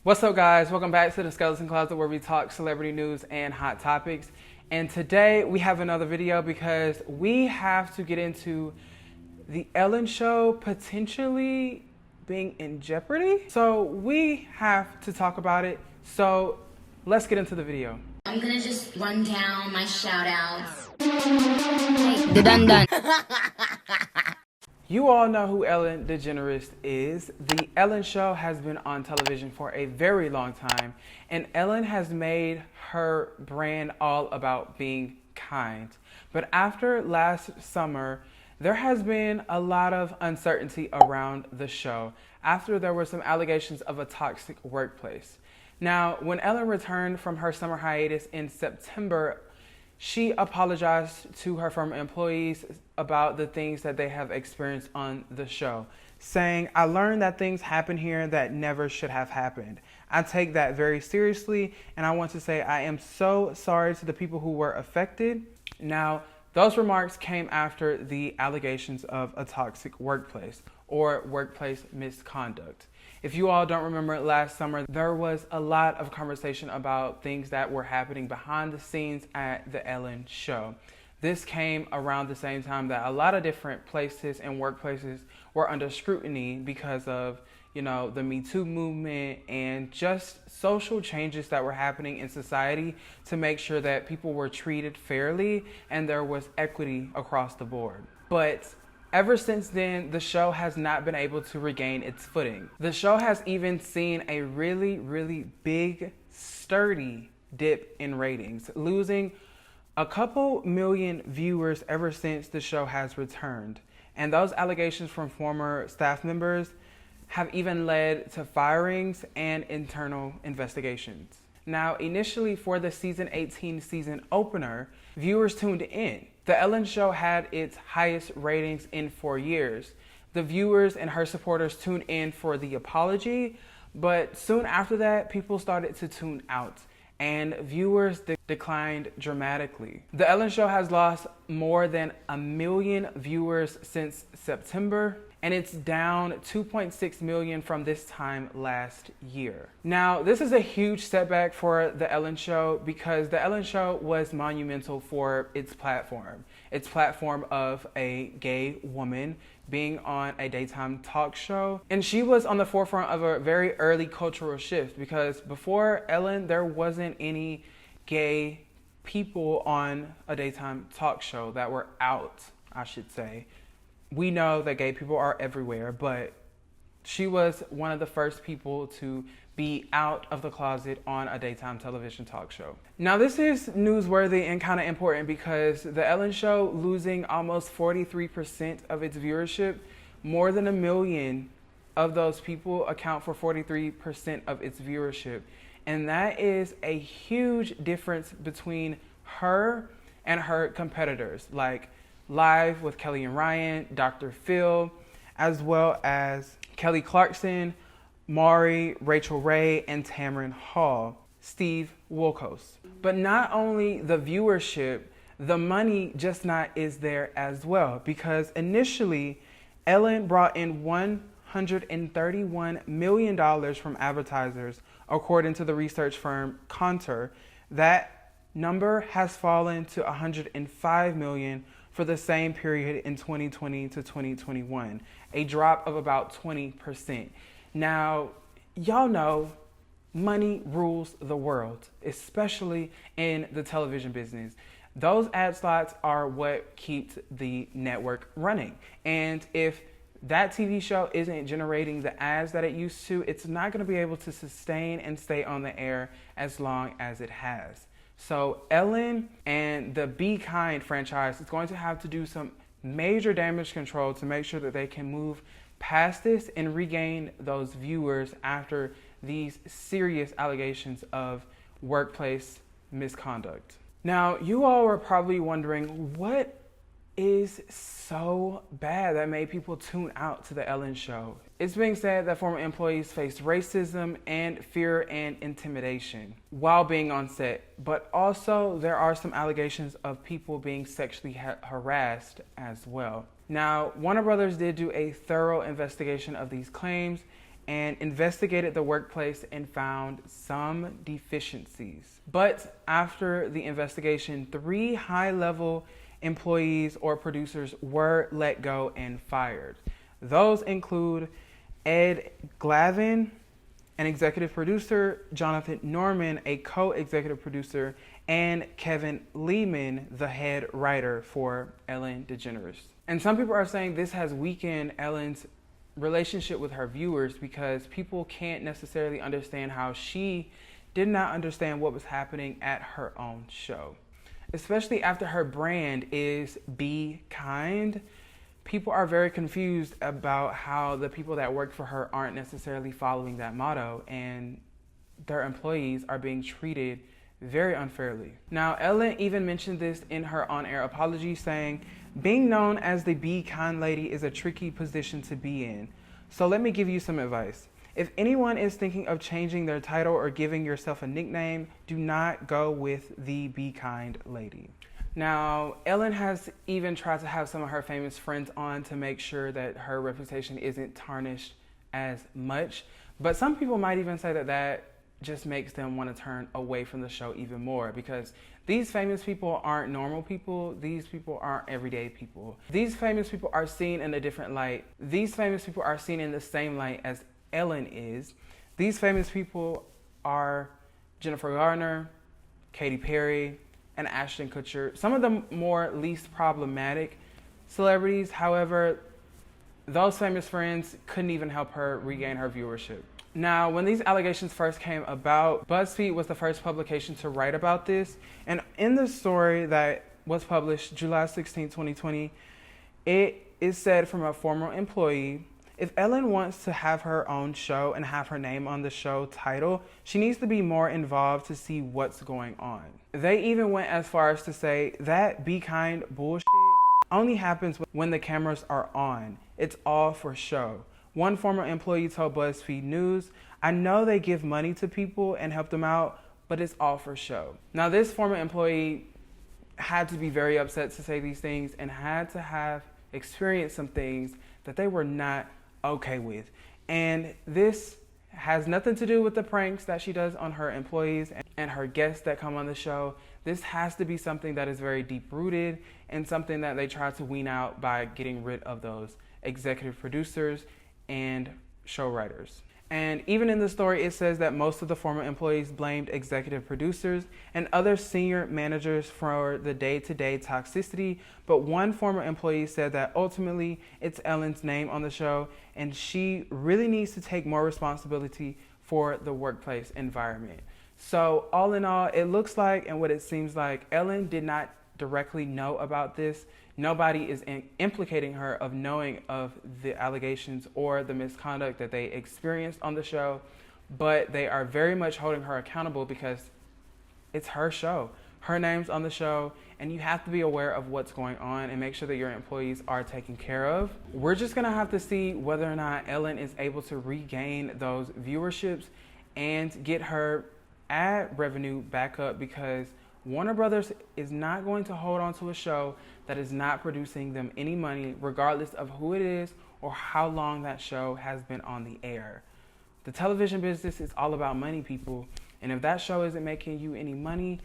What's up, guys? Welcome back to the Skeleton Closet, where we talk celebrity news and hot topics. And today we have another video because we have to get into the Ellen Show potentially being in jeopardy. So we have to talk about it. So let's get into the video. I'm gonna just run down my shout outs. The dun dun. You all know who Ellen DeGeneres is. The Ellen Show has been on television for a very long time, and Ellen has made her brand all about being kind. But after last summer, there has been a lot of uncertainty around the show after there were some allegations of a toxic workplace. Now, when Ellen returned from her summer hiatus in September, she apologized to her former employees about the things that they have experienced on the show, saying, "I learned that things happen here that never should have happened. I take that very seriously, and I want to say I am so sorry to the people who were affected." Now, those remarks came after the allegations of a toxic workplace or workplace misconduct. If you all don't remember, last summer, there was a lot of conversation about things that were happening behind the scenes at the Ellen Show. This came around the same time that a lot of different places and workplaces were under scrutiny because of, the Me Too movement and just social changes that were happening in society to make sure that people were treated fairly and there was equity across the board. But ever since then, the show has not been able to regain its footing. The show has even seen a really, really big, sturdy dip in ratings, losing a couple million viewers ever since the show has returned. And those allegations from former staff members have even led to firings and internal investigations. Now, initially for the season 18 season opener, viewers tuned in. The Ellen Show had its highest ratings in 4 years. The viewers and her supporters tuned in for the apology, but soon after that, people started to tune out, and viewers declined dramatically. The Ellen Show has lost more than 1 million viewers since September, and it's down 2.6 million from this time last year. Now, this is a huge setback for the Ellen Show because the Ellen Show was monumental for its platform of a gay woman being on a daytime talk show. And she was on the forefront of a very early cultural shift because before Ellen, there wasn't any gay people on a daytime talk show that were out, I should say. We know that gay people are everywhere, but she was one of the first people to be out of the closet on a daytime television talk show. Now, this is newsworthy and kind of important because the Ellen Show losing almost 43% of its viewership, more than 1 million of those people account for 43% of its viewership. And that is a huge difference between her and her competitors, like Live with Kelly and Ryan, Dr. Phil, as well as Kelly Clarkson, Maury, Rachel Ray, and Tamron Hall, Steve Wilkos. But not only the viewership, the money just not is there as well, because initially Ellen brought in $131 million from advertisers, according to the research firm Contour. That number has fallen to $105 million for the same period in 2020 to 2021, a drop of about 20%. Now, y'all know money rules the world, especially in the television business. Those ad slots are what keeps the network running. And if that TV show isn't generating the ads that it used to, it's not going to be able to sustain and stay on the air as long as it has. So Ellen and the Be Kind franchise is going to have to do some major damage control to make sure that they can move past this and regain those viewers after these serious allegations of workplace misconduct. Now, you all are probably wondering, what is so bad that made people tune out to the Ellen Show? It's being said that former employees faced racism and fear and intimidation while being on set, but also there are some allegations of people being sexually harassed as well. Now, Warner Brothers did do a thorough investigation of these claims, and investigated the workplace and found some deficiencies. But after the investigation, 3 high-level employees or producers were let go and fired. Those include Ed Glavin, an executive producer, Jonathan Norman, a co-executive producer, and Kevin Lehman, the head writer for Ellen DeGeneres. And some people are saying this has weakened Ellen's relationship with her viewers because people can't necessarily understand how she did not understand what was happening at her own show. Especially after her brand is Be Kind, people are very confused about how the people that work for her aren't necessarily following that motto, and their employees are being treated very unfairly. Now, Ellen even mentioned this in her on-air apology, saying, "Being known as the Be Kind lady is a tricky position to be in. So let me give you some advice. If anyone is thinking of changing their title or giving yourself a nickname, do not go with the Be Kind lady." Now, Ellen has even tried to have some of her famous friends on to make sure that her reputation isn't tarnished as much. But some people might even say that that just makes them want to turn away from the show even more, because these famous people aren't normal people. These people aren't everyday people. These famous people are seen in a different light. These famous people are seen in the same light as Ellen is. These famous people are Jennifer Garner, Katy Perry, and Ashton Kutcher. Some of the more least problematic celebrities. However, those famous friends couldn't even help her regain her viewership. Now, when these allegations first came about, BuzzFeed was the first publication to write about this. And in the story that was published July 16, 2020, it is said from a former employee, if Ellen wants to have her own show and have her name on the show title, she needs to be more involved to see what's going on. They even went as far as to say that Be Kind bullshit only happens when the cameras are on. It's all for show. One former employee told BuzzFeed News, "I know they give money to people and help them out, but it's all for show." Now, this former employee had to be very upset to say these things and had to have experienced some things that they were not okay with. And this has nothing to do with the pranks that she does on her employees and her guests that come on the show. This has to be something that is very deep rooted and something that they try to wean out by getting rid of those executive producers and show writers. And even in the story, it says that most of the former employees blamed executive producers and other senior managers for the day-to-day toxicity. But one former employee said that ultimately it's Ellen's name on the show, and she really needs to take more responsibility for the workplace environment. So all in all, it looks like, and what it seems like, Ellen did not directly know about this. Nobody is implicating her of knowing of the allegations or the misconduct that they experienced on the show, but they are very much holding her accountable because it's her show. Her name's on the show, and you have to be aware of what's going on and make sure that your employees are taken care of. We're just gonna have to see whether or not Ellen is able to regain those viewerships and get her ad revenue back up, because Warner Brothers is not going to hold on to a show that is not producing them any money, regardless of who it is or how long that show has been on the air. The television business is all about money, people. And if that show isn't making you any money,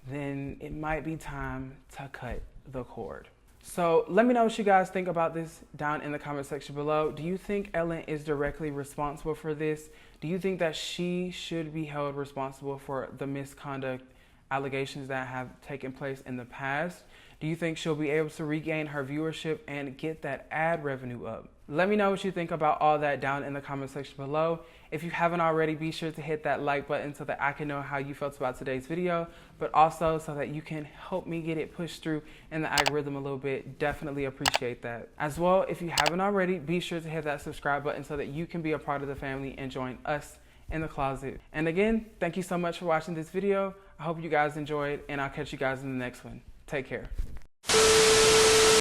then it might be time to cut the cord. So let me know what you guys think about this down in the comment section below. Do you think Ellen is directly responsible for this? Do you think that she should be held responsible for the misconduct allegations that have taken place in the past? Do you think she'll be able to regain her viewership and get that ad revenue up? Let me know what you think about all that down in the comment section below. If you haven't already, be sure to hit that like button so that I can know how you felt about today's video, but also so that you can help me get it pushed through in the algorithm a little bit. Definitely appreciate that. As well, if you haven't already, be sure to hit that subscribe button so that you can be a part of the family and join us in the closet. And again, thank you so much for watching this video. I hope you guys enjoyed, and I'll catch you guys in the next one. Take care.